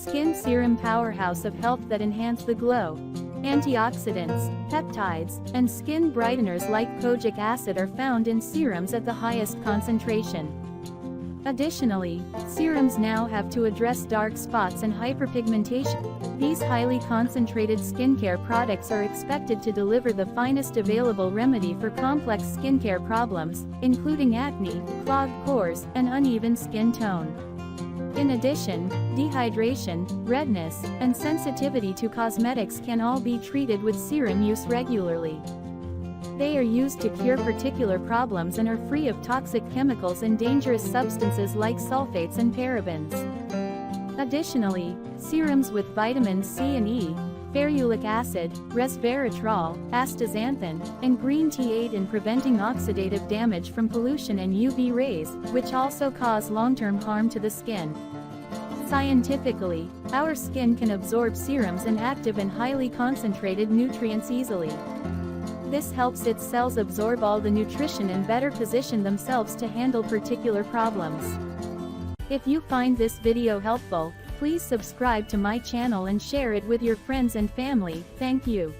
skin serum powerhouse of health that enhance the glow. Antioxidants, peptides, and skin brighteners like kojic acid are found in serums at the highest concentration. Additionally, serums now have to address dark spots and hyperpigmentation. These highly concentrated skincare products are expected to deliver the finest available remedy for complex skincare problems, including acne, clogged pores, and uneven skin tone. In addition, dehydration, redness, and sensitivity to cosmetics can all be treated with serum use regularly. They are used to cure particular problems and are free of toxic chemicals and dangerous substances like sulfates and parabens. Additionally, serums with vitamins C and E, ferulic acid, resveratrol, astaxanthin, and green tea aid in preventing oxidative damage from pollution and UV rays, which also cause long-term harm to the skin. Scientifically, our skin can absorb serums and active and highly concentrated nutrients easily. This helps its cells absorb all the nutrition and better position themselves to handle particular problems. If you find this video helpful, please subscribe to my channel and share it with your friends and family. Thank you.